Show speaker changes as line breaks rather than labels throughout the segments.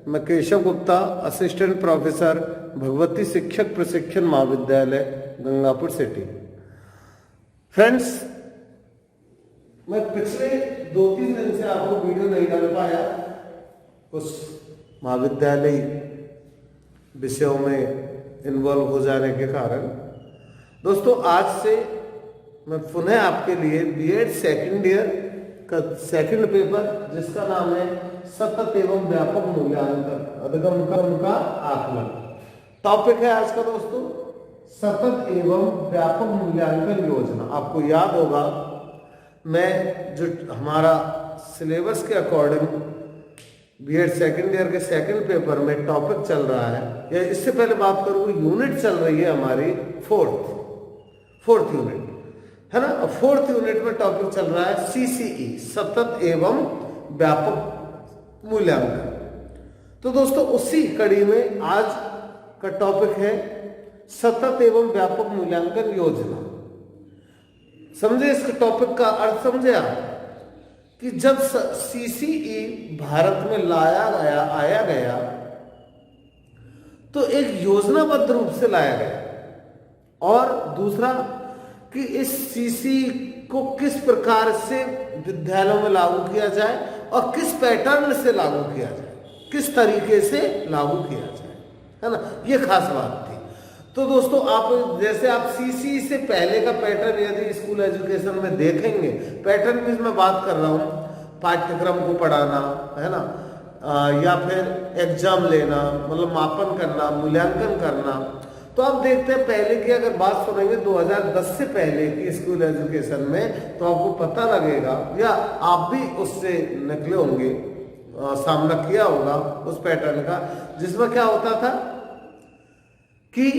मैं Keshav Gupta, assistant professor, Bhagwati शिक्षक प्रशिक्षण महाविद्यालय, गंगापुर सिटी। फ्रेंड्स, मैं पिछले 2-3 दिन से आपको वीडियो नहीं डाल पाया, कुछ महाविद्यालय विषयों में इन्वॉल्व हो जाने के कारण। दोस्तों, आज से मैं पुनः आपके लिए बीएड सेकंड ईयर का सेकंड पेपर, जिसका नाम है सतत एवं व्यापक मूल्यांकन अधिगम का आकलन, टॉपिक है आज का दोस्तों सतत एवं व्यापक मूल्यांकन योजना। आपको याद होगा, मैं जो हमारा सिलेबस के अकॉर्डिंग बीएड सेकंड ईयर के सेकंड पेपर में टॉपिक चल रहा है, या इससे पहले बात करूँ, यूनिट चल रही है हमारी फोर्थ यूनिट है ना। फोर्थ यूनिट में टॉपिक चल रहा है सीसीई, सतत एवं व्यापक मूल्यांकन। तो दोस्तों, उसी कड़ी में आज का टॉपिक है सतत एवं व्यापक मूल्यांकन योजना। समझे इसके टॉपिक का अर्थ? समझे आप कि जब सीसीई भारत में आया गया तो एक योजनाबद्ध रूप से लाया गया, और दूसरा कि इस सीसी को किस प्रकार से विद्यालयों में लागू किया जाए और किस पैटर्न से लागू किया जाए, किस तरीके से लागू किया जाए, है ना। ये खास बात थी। तो दोस्तों, आप जैसे आप सीसी से पहले का पैटर्न यदि स्कूल एजुकेशन में देखेंगे, पैटर्न की मैं बात कर रहा हूँ, पाठ्यक्रम को पढ़ाना, है ना, या फिर एग्जाम लेना, मतलब मापन करना, मूल्यांकन करना। तो आप देखते हैं पहले की अगर बात सुनेंगे 2010 से पहले की स्कूल एजुकेशन में, तो आपको पता लगेगा, या आप भी उससे निकले होंगे, सामना किया होगा उस पैटर्न का, जिसमें क्या होता था कि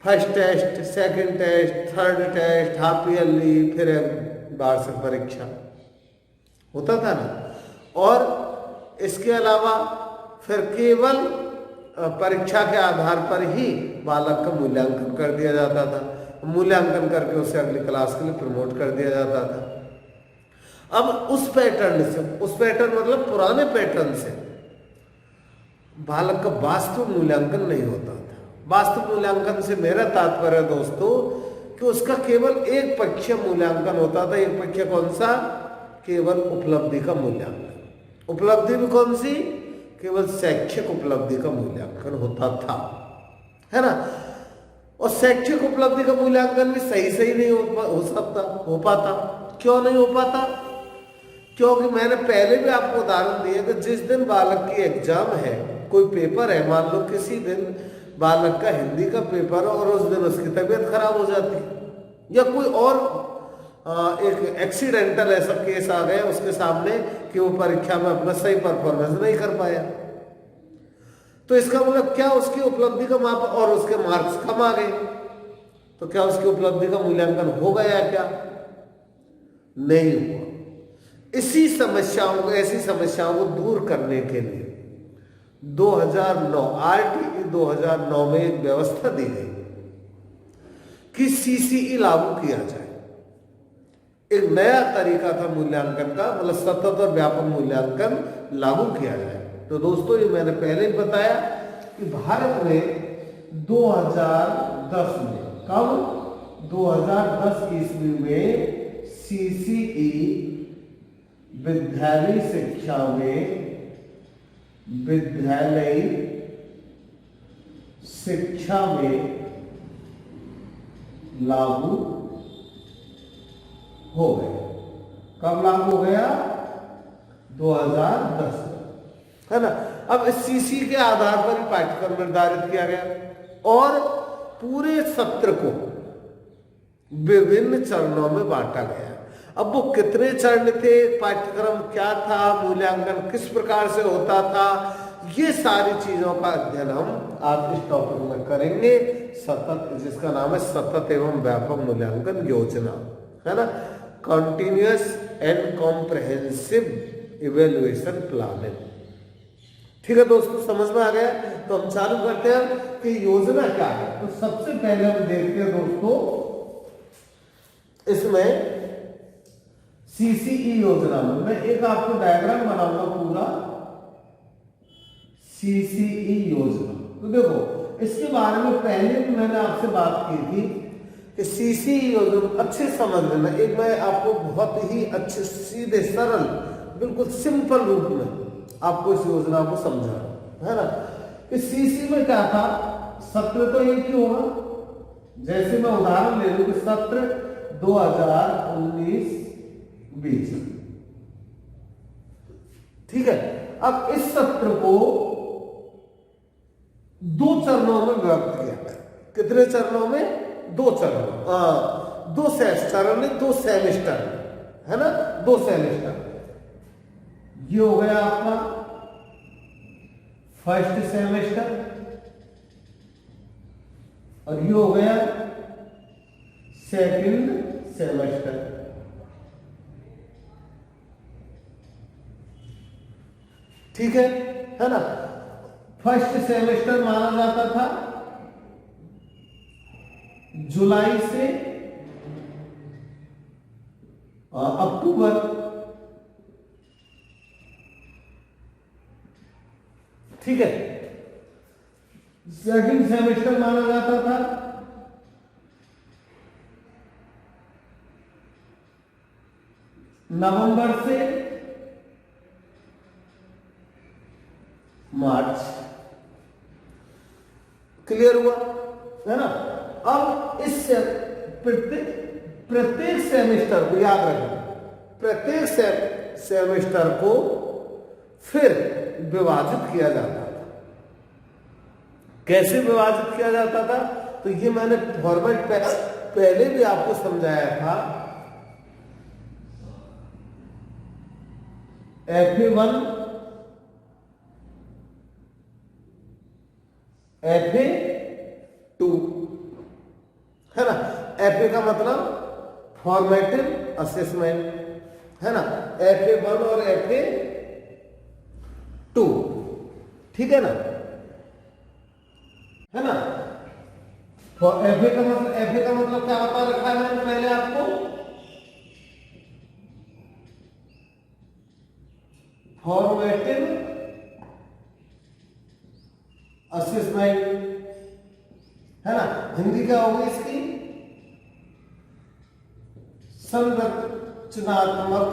first test, second test, third test, half yearly, फिर वार्षिक परीक्षा होता था ना। और इसके अलावा फिर केवल परीक्षा के आधार पर ही बालक का मूल्यांकन कर दिया जाता था। मूल्यांकन करके उसे अगली क्लास के लिए प्रमोट कर दिया जाता था। अब उस पैटर्न मतलब पुराने पैटर्न से बालक का वास्तविक मूल्यांकन नहीं होता था। वास्तविक मूल्यांकन से मेरा तात्पर्य दोस्तों कि उसका केवल एक पक्षीय मूल्यांकन होता था। एक पक्षीय कौन सा? केवल उपलब्धि का मूल्यांकन। उपलब्धि भी कौन सी? केवल शैक्षिक उपलब्धि का मूल्यांकन होता था, है ना। और शैक्षिक उपलब्धि का मूल्यांकन भी सही नहीं हो पाता। क्यों नहीं हो पाता? क्योंकि मैंने पहले भी आपको उदाहरण दिए कि जिस दिन बालक की एग्जाम है, कोई पेपर है, मान लो किसी दिन बालक का हिंदी का पेपर है और उस दिन उसकी तबीयत खराब हो जाती है, या कोई और एक एक्सीडेंटल ऐसा केस आ गया उसके सामने कि वो परीक्षा में अपना सही परफॉर्मेंस नहीं कर पाया, तो इसका मतलब क्या? उसकी उपलब्धि का माप और उसके मार्क्स कम आ गए, तो क्या उसकी उपलब्धि का मूल्यांकन हो गया? क्या नहीं हुआ। ऐसी समस्याओं को दूर करने के लिए 2009 RTE 2009 में एक व्यवस्था दी गई कि सीसीई लागू किया जाए। एक नया तरीका था मूल्यांकन का, मतलब सतत और व्यापक मूल्यांकन लागू किया जाए। तो दोस्तों, ये मैंने पहले ही बताया कि भारत में 2010 में, कब? 2010 ईस्वी में सीसीई विद्यालय शिक्षा में लागू हो गया। कब लागू हो गया? 2010, है ना। अब इस सीसी के आधार पर पाठ्यक्रम निर्धारित किया गया और पूरे सत्र को विभिन्न चरणों में बांटा गया। अब वो कितने चरण थे, पाठ्यक्रम क्या था, मूल्यांकन किस प्रकार से होता था, ये सारी चीजों का अध्ययन हम आज इस टॉपिक में करेंगे, जिसका नाम है सतत एवं व्यापक मूल्यांकन योजना, है ना। Continuous and comprehensive evaluation planning. ठीक है दोस्तों, समझ में आ गया? तो हम चालू करते हैं कि योजना क्या है। तो सबसे पहले हम देखते हैं दोस्तों, इसमें सीसीई योजना में मैं एक आपको डायग्राम बनाऊंगा पूरा सीसीई योजना। तो देखो इसके बारे में पहले भी मैंने आपसे बात की थी कि सीसीई योजना अच्छे समझ लेना। एक मैं आपको बहुत ही अच्छे सीधे सरल बिल्कुल सिंपल रूप में आपको इस योजना को समझा है ना। कि सीसी में क्या था, सत्र तो एक ही होगा। जैसे मैं उदाहरण ले लूं कि सत्र 2019-20, ठीक है। अब इस सत्र को 2 चरणों में विभक्त किया गया। कितने चरणों में? 2 चरणों, 2 चरण, 2 सेमेस्टर, है ना, 2 सेमेस्टर। ये हो गया आपका फर्स्ट सेमेस्टर और ये हो गया सेकंड सेमेस्टर। ठीक है ना। फर्स्ट सेमेस्टर माना जाता था जुलाई से अक्टूबर, ठीक है। सेकंड सेमेस्टर माना जाता था नवंबर से मार्च। क्लियर हुआ है ना। अब इस प्रत्येक सेमेस्टर को याद रखना, प्रत्येक सेमेस्टर को फिर विभाजित किया जाता था। कैसे विभाजित किया जाता था? तो ये मैंने फॉर्मेट पहले भी आपको समझाया था। FA1, FA2, है ना। FA का मतलब फॉर्मेटिव असेसमेंट, है ना। FA1 और FA2, ठीक है ना, है ना। FA का मतलब क्या बता रखा है मैंने पहले आपको? फॉर्मेटिव असेसमेंट, है ना। हिंदी क्या होगी इसकी? संरचनात्मक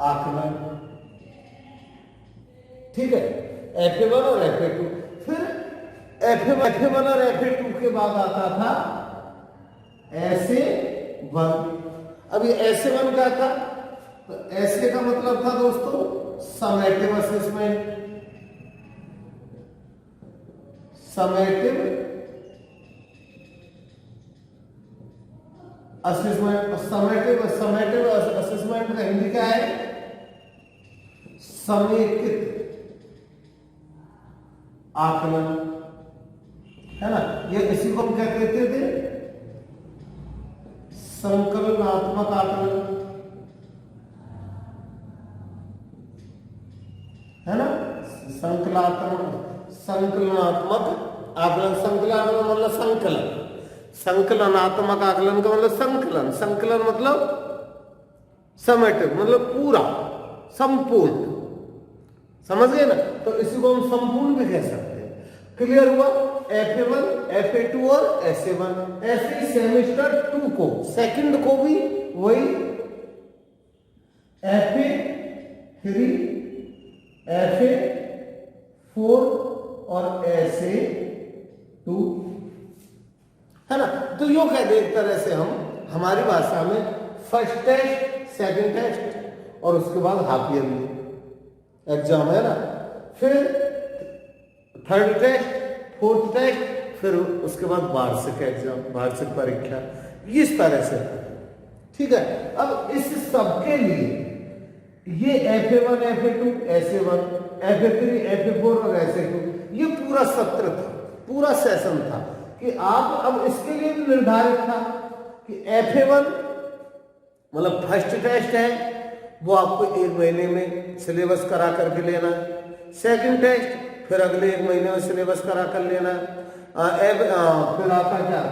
आकलन, ठीक है। FA1 और FA2। फिर FA1 और FA2 के बाद आता था SA1। अब ये SA1 क्या था? तो SA का मतलब था दोस्तों summative assessment, summative assessment. Summative assessment का हिंदी क्या है? समेकित आकलन, है ना। ये इसी को हम क्या कहते थे? संकलनात्मक आकलन, है ना। संकलनात्मक आकलन। संकलनात्मक मतलब संकलन, संकलनात्मक आकलन का मतलब संकलन मतलब समेटिव मतलब पूरा, संपूर्ण। समझ गए ना। तो इसी को हम संपूर्ण भी कह सकते हैं। क्लियर हुआ? FA1, FA2 और SA1। ऐसे सेमेस्टर 2 को, सेकंड को भी वही FA3, FA4 और SA2, है ना। तो यो कह दे एक तरह से हम हमारी भाषा में फर्स्ट टेस्ट, सेकंड टेस्ट और उसके बाद हाफ ईयरली एग्जाम, है ना। फिर थर्ड टेस्ट, फोर्थ टेस्ट, फिर उसके बाद वार्षिक एग्जाम, वार्षिक परीक्षा, इस तरह से, ठीक है। अब इस सबके लिए ये FA1, FA2, SA1, FA3, FA4 और SA2 ये पूरा सत्र था, पूरा सेशन था कि आप अब इसके लिए भी निर्धारित था कि FA1 मतलब फर्स्ट टेस्ट है, वो आपको 1 महीने में सिलेबस करा करके लेना है। सेकंड टेस्ट फिर अगले 1 महीने में सिलेबस करा कर लेना है। फिर आपका क्या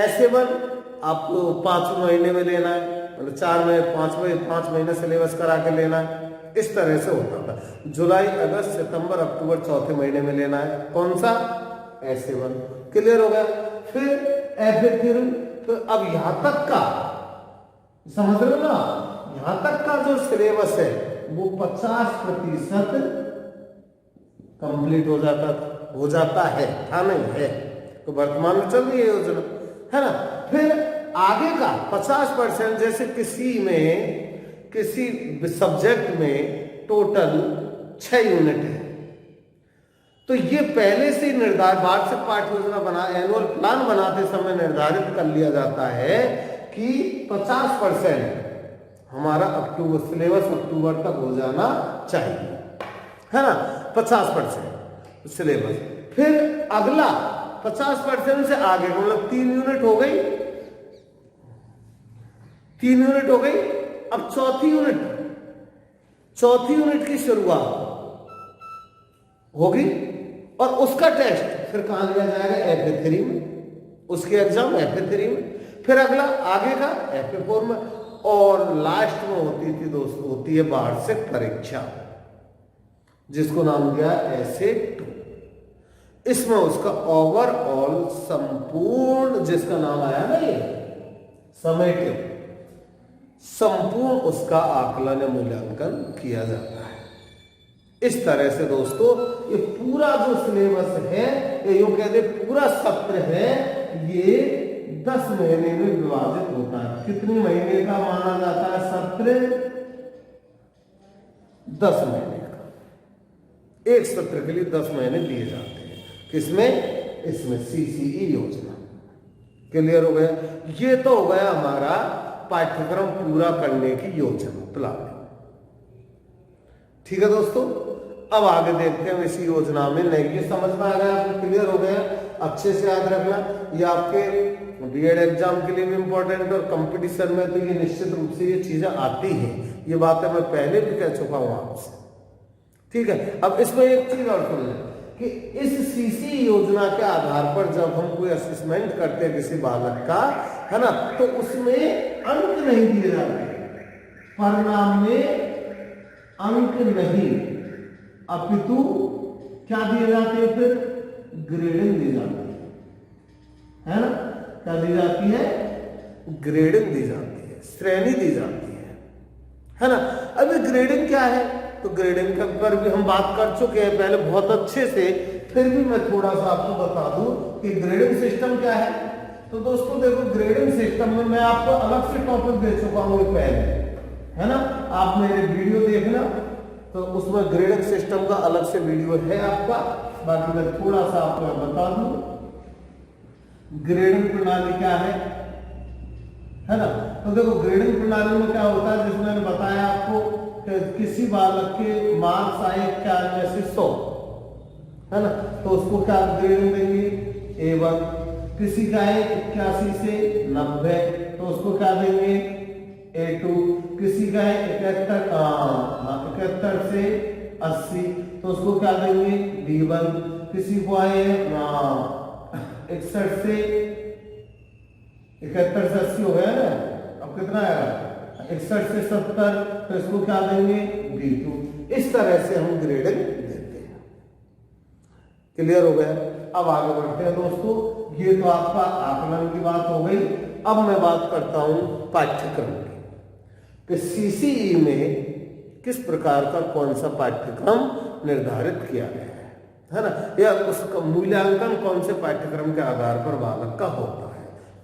SA1 आपको 5 महीने में लेना है, मतलब 4 में 5 महीने सिलेबस करा के लेना है। इस तरह से होता था। जुलाई, अगस्त, सितंबर, अक्टूबर चौथे महीने में लेना है। कौन सा? SA1। क्लियर हो गया। फिर FA3। तो अब यहां तक का समझ रहे हो ना, यहां तक का जो सिलेबस है वो 50% कंप्लीट हो जाता है, था नहीं है, तो वर्तमान में चल रही है योजना, है ना। फिर आगे का 50%, जैसे किसी सब्जेक्ट में टोटल 6 यूनिट है, तो ये पहले से निर्धारित वार्षिक पाठ्य योजना एनुअल प्लान बनाते समय निर्धारित कर लिया जाता है कि 50% हमारा सिलेबस अक्टूबर तक हो जाना चाहिए, है ना। 50% सिलेबस। फिर अगला 50% से आगे, मतलब 3 यूनिट हो गई, 3 यूनिट हो गई। अब चौथी यूनिट की शुरुआत होगी और उसका टेस्ट फिर कहां लिया जाएगा? FA3 में। उसके एग्जाम FA3 में। फिर अगला आगे का FA4 में, और लास्ट में होती है वार्षिक परीक्षा, जिसको नाम दिया SA2। इसमें उसका ओवरऑल संपूर्ण, जिसका नाम आया ना ये समेटिव, संपूर्ण उसका आकलन या मूल्यांकन किया जाता है। इस तरह से दोस्तों ये पूरा जो सिलेबस है, ये यूं कहते पूरा सत्र है, ये 10 महीने में विभाजित होता है। कितने महीने का माना जाता है सत्र? 10 महीने का। एक सत्र के लिए 10 महीने दिए जाते हैं। किसमें? इसमें CCE योजना। क्लियर हो गया। ये तो हो गया हमारा पाठ्यक्रम पूरा करने की योजना, प्लान। ठीक है दोस्तों, अब आगे देखते हैं इसी योजना में। नहीं, ये समझ में आ गया आपको? क्लियर हो गया। अच्छे से याद रखना, ये आपके BEd एग्जाम के लिए भी इंपॉर्टेंट, और कंपटीशन में तो ये निश्चित रूप से ये चीजें आती हैं। ये बातें मैं पहले भी कह चुका हूं आपसे। ठीक है। अब इसमें एक चीज और सुन लें कि इस CCE योजना के आधार पर जब हम कोई असेसमेंट करते हैं किसी बालक का, है ना, तो उसमें अंक नहीं दिए जाते, परिणाम में अंक नहीं, अपितु क्या दिए जाते हैं? फिर ग्रेडिंग दी जाती है ना। क्या दी जाती है? ग्रेडिंग दी जाती है, श्रेणी दी जाती है ना। अब ये ग्रेडिंग क्या है? तो ग्रेडिंग के ऊपर भी हम बात कर चुके हैं पहले बहुत अच्छे से, फिर भी मैं थोड़ा सा आपको बता दूं कि ग्रेडिंग सिस्टम क्या है। तो दोस्तों देखो, ग्रेडिंग सिस्टम में मैं आपको अलग से टॉपिक दे चुका हूं पहले, है ना। आप मेरे वीडियो देखना, तो उसमें ग्रेडिंग सिस्टम का अलग से वीडियो है आपका। बाकी मैं थोड़ा सा आपको बता दूं ग्रेडिंग प्रणाली क्या है ना। तो देखो, ग्रेडिंग प्रणाली में क्या होता है, जिसमें मैंने बताया आपको कि किसी बालक के मार्क्स आए 91 से 100, है ना, तो उसको क्या ग्रेडिंग देंगे? A1। किसी का है 81 से 90, तो उसको क्या देंगे? A2। किसी का है 71 से 80, तो उसको क्या देंगे? B1। किसी को आए 61 से 80 हो गया ना, अब कितना आएगा? 61 से 70, तो इसको क्या देंगे? B2। इस तरह से हम ग्रेडिंग देते हैं। क्लियर हो गया। अब आगे बढ़ते हैं दोस्तों। ये तो आपका आकलन की बात हो गई। अब मैं बात करता हूं पाठ्यक्रम की, कि CCE में किस प्रकार का कौन सा पाठ्यक्रम निर्धारित किया गया है ना, या उसका मूल्यांकन कौन से पाठ्यक्रम के आधार पर बालक का होता है।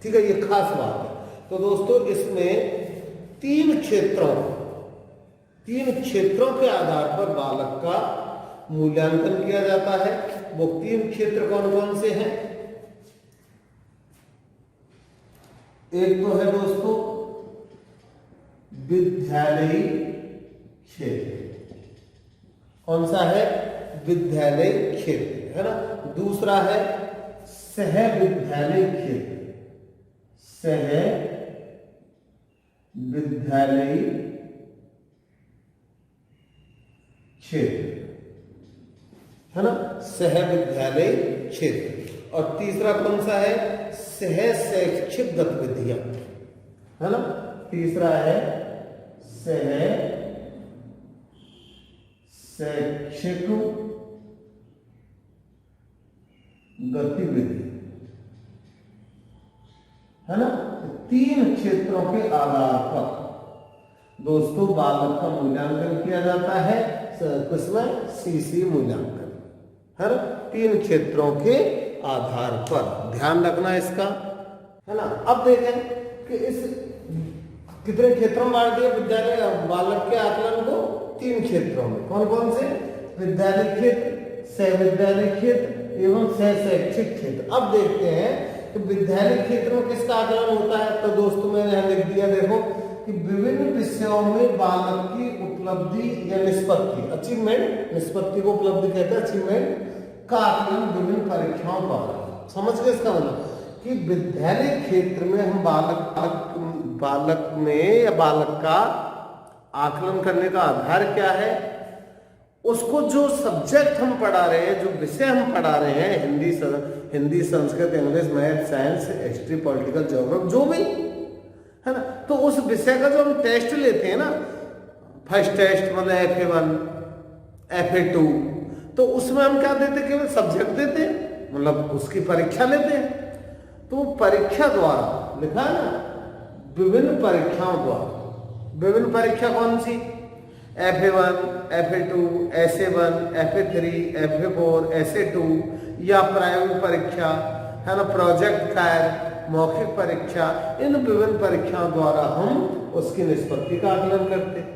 ठीक है, ये खास बात है। तो दोस्तों इसमें 3 क्षेत्रों के आधार पर बालक का मूल्यांकन किया जाता है। वो 3 क्षेत्र कौन कौन से हैं? एक तो है दोस्तों विद्यालयी क्षेत्र। कौन सा है? विद्यालय क्षेत्र, है ना। दूसरा है सह विद्यालय क्षेत्र, सह विद्यालयी क्षेत्र, है ना, सह विद्यालय क्षेत्र। और तीसरा कौन सा है? सह शैक्षिक गतिविधियां, है ना। तीसरा है सह शैक्षिक गतिविधि, है ना। 3 क्षेत्रों के आधार पर दोस्तों बालक का मूल्यांकन किया जाता है, किसमें, सीसी मूल्यांकन, है ना। 3 क्षेत्रों के आधार पर ध्यान रखना इसका, है ना। अब देखें कि इस कितने क्षेत्रों में बांट दिया विद्यालय बालक के आकलन को, 3 क्षेत्रों में। कौन कौन से, विद्यालय क्षेत्र, सह-विद्यालय क्षेत्र एवं सह-शैक्षिक क्षेत्र। अब देखते हैं कि विद्यालय क्षेत्र में किसका आकलन होता है। तो दोस्तों मैंने यहां लिख दिया, देखो कि विभिन्न विषयों में बालक की उपलब्धि या निष्पत्ति, अचीवमेंट, निष्पत्ति को उपलब्धि कहते हैं, अचीवमेंट का आकलन विभिन्न परीक्षाओं पर। समझ गए इसका मतलब कि विद्यालय क्षेत्र में हम बालक में या बालक का आकलन करने का आधार क्या है, उसको जो सब्जेक्ट हम पढ़ा रहे हैं, जो विषय हम पढ़ा रहे हैं, Hindi, Sanskrit, English, math, science, history, political, geography, जो भी है ना, तो उस विषय का जो हम टेस्ट लेते हैं ना, फर्स्ट टेस्ट मतलब FA1, FA2, तो उसमें हम क्या देते हैं, केवल सब्जेक्ट देते हैं, मतलब उसकी परीक्षा लेते हैं। तो परीक्षा द्वारा लिखा है ना, विभिन्न परीक्षाओं द्वारा, विभिन्न परीक्षा कौन सी, FA1, FA2, SA1, FA3, FA4, SA2, या प्रायोगिक परीक्षा, है ना, प्रोजेक्ट कार्य, मौखिक परीक्षा, इन विभिन्न परीक्षाओं द्वारा हम उसकी निष्पत्ति का आकलन करते हैं,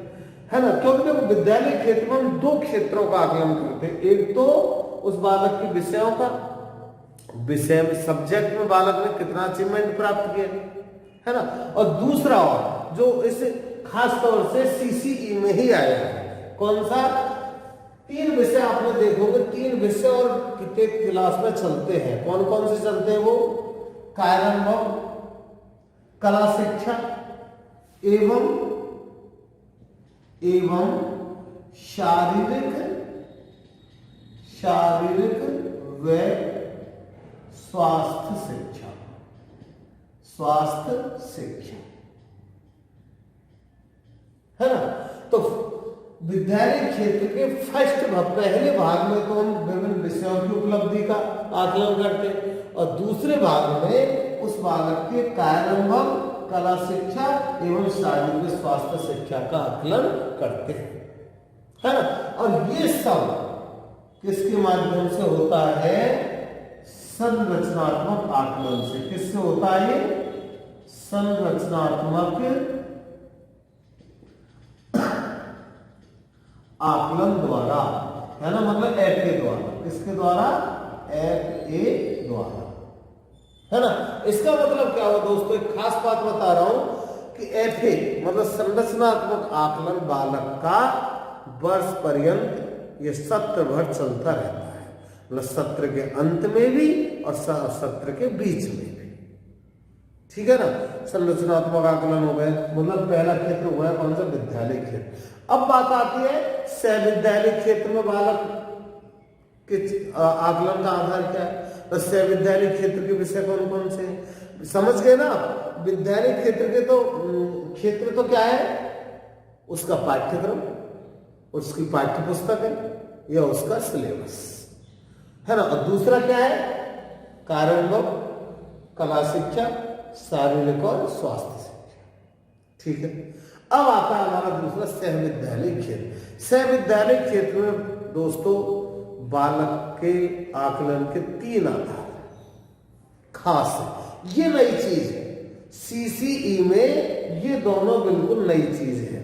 ना। क्योंकि देखो विद्यालय क्षेत्र में हम 2 क्षेत्रों का आकलन करते हैं, एक तो उस बालक के विषयों का, विषय में सब्जेक्ट में बालक ने कितना अचीवमेंट प्राप्त किया, है ना, और दूसरा और जो इस खास तौर से CCE में ही आया है, कौन सा, 3 विषय आपने देखोगे, 3 विषय और प्रत्येक क्लास में चलते हैं। कौन कौन से चलते हैं वो, कार्यान्वयन, कला शिक्षा एवं शारीरिक व स्वास्थ्य शिक्षा, है ना। तो विद्यालय क्षेत्र के पहले भाग में तो हम विभिन्न विषयों की उपलब्धि का आकलन करते हैं, और दूसरे भाग में उस बालक के कार्यान्वयन, कला शिक्षा एवं शारीरिक स्वास्थ्य शिक्षा का आकलन करते हैं, है ना। और ये सब किसके माध्यम से होता है, संरचनात्मक आकलन से। किससे होता है ये, संरचनात्मक आकलन द्वारा, है ना, मतलब FA द्वारा। किसके द्वारा, FA द्वारा, है ना। इसका मतलब क्या हुआ दोस्तों, एक खास बात बता रहा हूं कि FA मतलब संरचनात्मक आकलन बालक का वर्ष पर्यंत ये सत्र भर चलता रहता है, मतलब सत्र के अंत में भी और सत्र के बीच में भी, ठीक है ना। संरचनात्मक आकलन हो गए, मतलब पहला क्षेत्र हुआ है कौन सा, विद्यालय क्षेत्र। अब बात आती है सह-विद्यालय क्षेत्र में बालक के आकलन का आधार क्या है। तो सह-विद्यालय क्षेत्र के विषय कौन कौन से, समझ गए ना। विद्यालय क्षेत्र के तो क्षेत्र तो क्या है, उसका पाठ्यक्रम, उसकी पाठ्य पुस्तक है या उसका सिलेबस, है ना। और दूसरा क्या है, कार्यान्वयन, कला शिक्षा, शारीरिक और स्वास्थ्य शिक्षा, ठीक है। अब आता है हमारा दूसरा सह-विद्यालय क्षेत्र। सह-विद्यालय क्षेत्र में दोस्तों बालक के आकलन के 3 आधार खास है, ये नई चीज है। CCE में ये दोनों बिल्कुल नई चीज है।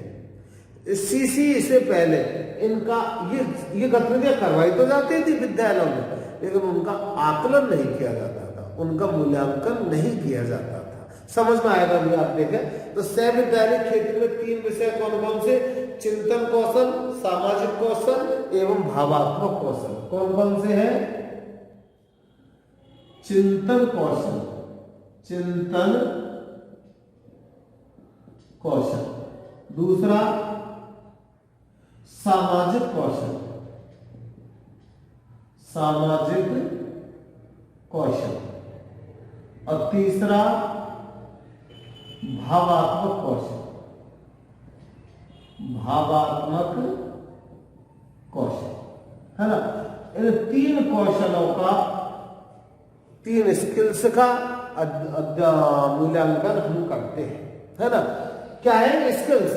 CCE से पहले इनका ये गतिविधियां करवाई तो जाती थी विद्यालयों में, लेकिन उनका आकलन नहीं किया जाता था, उनका मूल्यांकन नहीं किया जाता था। समझ में आएगा भी, आप देखें तो सह-विद्यालय क्षेत्र में 3 विषय कौन कौन से, चिंतन कौशल, सामाजिक कौशल एवं भावात्मक कौशल। कौन कौन से हैं, चिंतन कौशल, दूसरा सामाजिक कौशल, और तीसरा भावात्मक कौशल, है ना। इन 3 कौशलों का, 3 स्किल्स का मूल्यांकन हम करते हैं, है ना। क्या है? स्किल्स,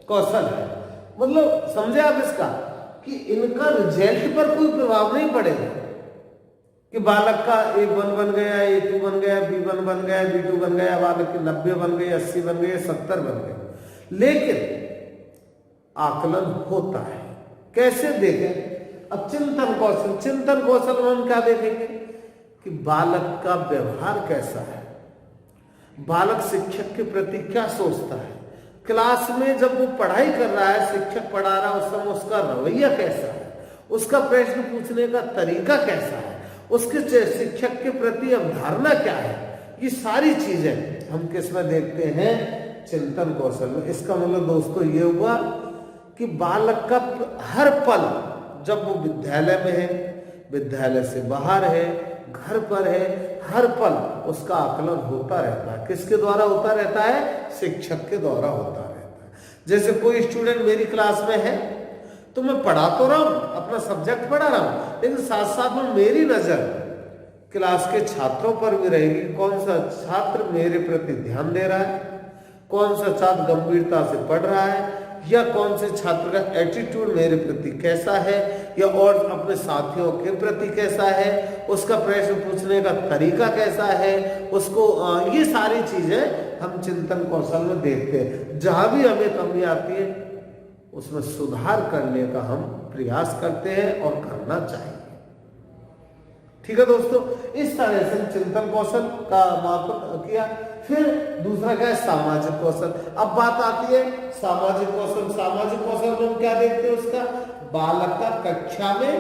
कौशल है। मतलब समझे आप इसका कि इनका रिजल्ट पर कोई प्रभाव नहीं पड़ेगा कि बालक का A1 बन गया, A2 बन गया, B1 बन गया, B2 बन गया, बालक की 90 बन गई, 80 बन गई, 70 बन गए। लेकिन आकलन होता है। कैसे देखें? अब चिंतन कौशल, चिंतन कौशल में हम क्या देखेंगे कि बालक का व्यवहार कैसा है, बालक शिक्षक के प्रति क्या सोचता है, क्लास में जब वो पढ़ाई कर रहा है, शिक्षक पढ़ा रहा है, उस समय उसका रवैया कैसा है, उसका प्रश्न पूछने का तरीका कैसा है, उसके शिक्षक के प्रति अवधारणा क्या है। ये सारी चीजें हम किस में देखते हैं? चिंतन कौशल में। इसका मतलब दोस्तों ये हुआ कि बालक का हर पल, जब वो विद्यालय में है, विद्यालय से बाहर है, घर पर है, हर पल उसका आकलन होता रहता है। किसके द्वारा होता रहता है? शिक्षक के द्वारा होता रहता है। जैसे कोई स्टूडेंट मेरी क्लास में है तो मैं पढ़ा तो रहा हूं, अपना सब्जेक्ट पढ़ा रहा हूं, लेकिन साथ साथ में मेरी नजर क्लास के छात्रों पर भी रहेगी। कौन सा छात्र मेरे प्रति ध्यान दे रहा है, कौन सा छात्र गंभीरता से पढ़ रहा है, या कौन से छात्र का एटीट्यूड मेरे प्रति कैसा है, या और अपने साथियों के प्रति कैसा है, उसका प्रश्न पूछने का तरीका कैसा है, उसको ये सारी चीजें हम चिंतन कौशल में देखते हैं। जहां भी हमें कमी आती है उसमें सुधार करने का हम प्रयास करते हैं और करना चाहिए। ठीक है दोस्तों, इस तरह से चिंतन कौशल का मापन किया। फिर दूसरा क्या है? सामाजिक कौशल। अब बात आती है सामाजिक कौशल। सामाजिक कौशल में हम क्या देखते हैं? उसका बालक का कक्षा में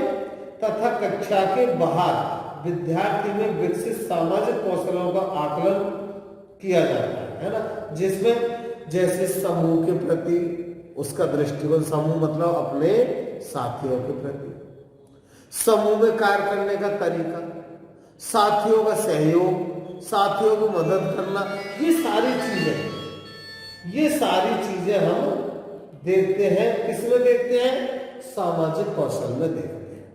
तथा कक्षा के बाहर विद्यार्थी में विकसित सामाजिक कौशलों का आकलन किया जाता है ना। जिसमें जैसे समूह के प्रति उसका दृष्टिकोण, समूह मतलब अपने साथियों के प्रति, समूह में कार्य करने का तरीका, साथियों का सहयोग, साथियों को मदद करना, ये सारी चीजें हम देखते हैं। किसमें देखते हैं? सामाजिक कौशल में देखते हैं,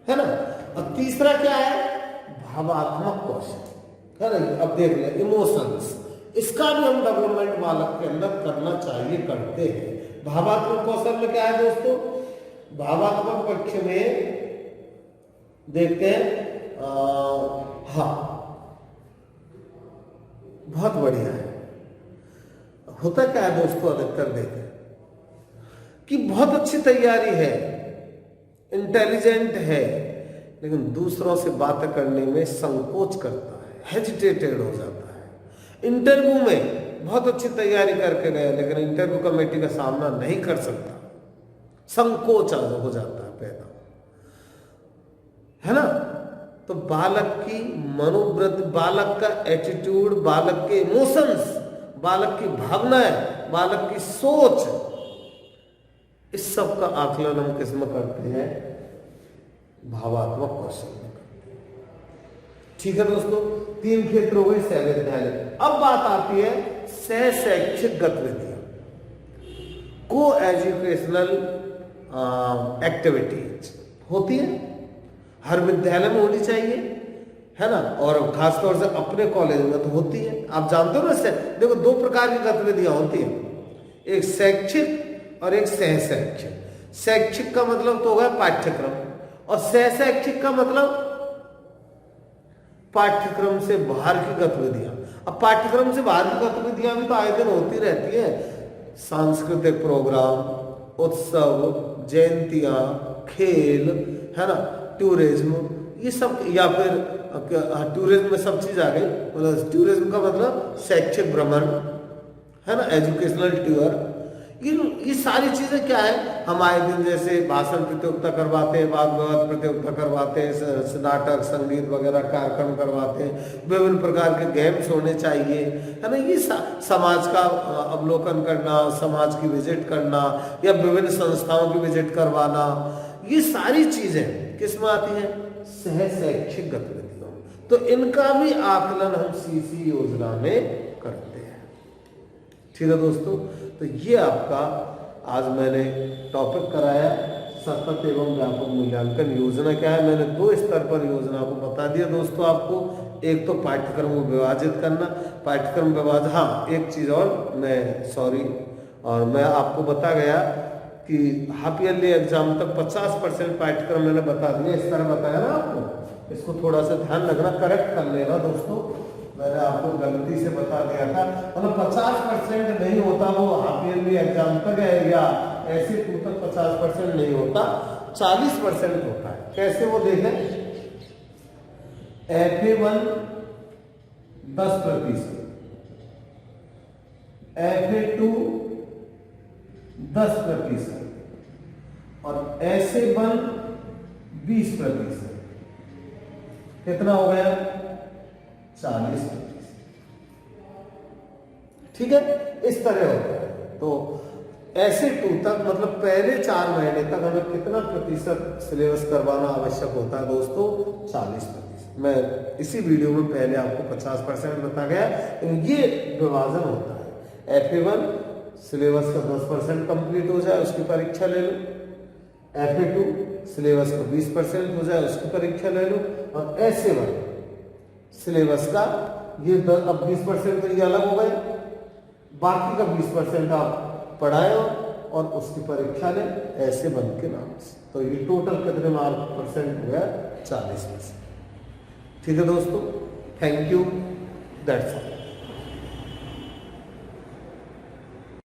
है ना। अब तीसरा क्या है? भावात्मक कौशल, है ना। अब देख लें इमोशंस, इसका भी हम डेवलपमेंट बालक के अंदर करना चाहिए, करते हैं। भावात्मक कौशल में क्या है दोस्तों? भावात्मक पक्ष में देखते हैं, हाँ बहुत बढ़िया है। होता क्या है दोस्तों, अधिकतर देखें कि बहुत अच्छी तैयारी है, इंटेलिजेंट है, लेकिन दूसरों से बातें करने में संकोच करता है, हेजिटेटेड हो जाता है। इंटरव्यू में बहुत अच्छी तैयारी करके गया, लेकिन इंटरव्यू कमेटी का सामना नहीं कर सकता, संकोच हो जाता है पैदा, है ना। तो बालक की मनोवृत्ति, बालक का एटीट्यूड, बालक के इमोशंस, बालक की भावनाएं, बालक की सोच, इस सब का आकलन हम किस में करते हैं? भावात्मक कौशल में करते हैं। ठीक है दोस्तों, 3 क्षेत्र हो गए सह विद्यालय। अब बात आती है सह शैक्षिक गतिविधियां, को एजुकेशनल एक्टिविटीज होती है, हर विद्यालय में होनी चाहिए, है ना। और खासतौर से अपने कॉलेज में तो होती है। आप जानते हो ना, देखो 2 प्रकार की गतिविधियां होती हैं, एक शैक्षिक और एक सह शैक्षिक। शैक्षिक का मतलब तो होगा पाठ्यक्रम, और सह शैक्षिक का मतलब पाठ्यक्रम से बाहर की गतिविधियां। अब पाठ्यक्रम से बाहर की गतिविधियां भी तो आए दिन होती रहती है, सांस्कृतिक प्रोग्राम, उत्सव, जयंतियां, खेल, है ना, टूरिज्म, ये सब, या फिर टूरिज्म में सब चीज आ गई। मतलब टूरिज्म का मतलब शैक्षिक भ्रमण, है ना, एजुकेशनल टूर, ये सारी चीजें क्या है? हम आए दिन जैसे भाषण प्रतियोगिता करवाते हैं, वाद विवाद प्रतियोगिता करवाते हैं, नाटक, संगीत वगैरह कार्यक्रम करवाते हैं, विभिन्न प्रकार के गेम्स होने चाहिए, है ना। ये समाज का अवलोकन करना, समाज की विजिट करना, या विभिन्न संस्थाओं की विजिट करवाना, ये सारी चीजें किस में आती हैं? सह शैक्षिक गतिविधियों। तो इनका भी आकलन हम सीसी योजना में करते हैं। ठीक है दोस्तों, तो ये आपका आज मैंने टॉपिक कराया सतत एवं व्यापक मूल्यांकन योजना क्या है, मैंने 2 स्तर पर योजना को बता दिया दोस्तों आपको। एक तो पाठ्यक्रम को विभाजित करना, पाठ्यक्रम विभाजन, हाँ एक चीज और मैं आपको बता गया कि हाफ ईयरली एग्जाम तक 50% पाठ्यक्रम मैंने बता दिया, इस तरह बताया ना आपको। इसको थोड़ा सा ध्यान रखना, करेक्ट कर लेना दोस्तों, मैंने आपको गलती से बता दिया था। मतलब 50% नहीं होता वो हाफ ईयरली एग्जाम तक है, या ऐसे टू तक 50% नहीं होता, 40% होता है। कैसे वो देखें, FA1 10%, FA2 10% और SA1 20%। कितना हो गया, 40%। ठीक है, इस तरह होता है। तो SA2 तक मतलब पहले 4 महीने तक हमें कितना प्रतिशत सिलेबस करवाना आवश्यक होता है दोस्तों, 40%। मैं इसी वीडियो में पहले आपको 50% बता गया, ये विभाजन होता है। FA1 सिलेबस का 10% कंप्लीट हो जाए उसकी परीक्षा ले लो, FA2 सिलेबस का 20% हो जाए उसकी परीक्षा ले लो, और SA1 सिलेबस का ये अब 20% तो ये अलग हो गए, बाकी का 20% आप पढ़ाए और उसकी परीक्षा लें SA1 के नाम से। तो ये टोटल कितने मार्क परसेंट हो गया, 40%। ठीक है दोस्तों, थैंक यू, दैट्स ऑल।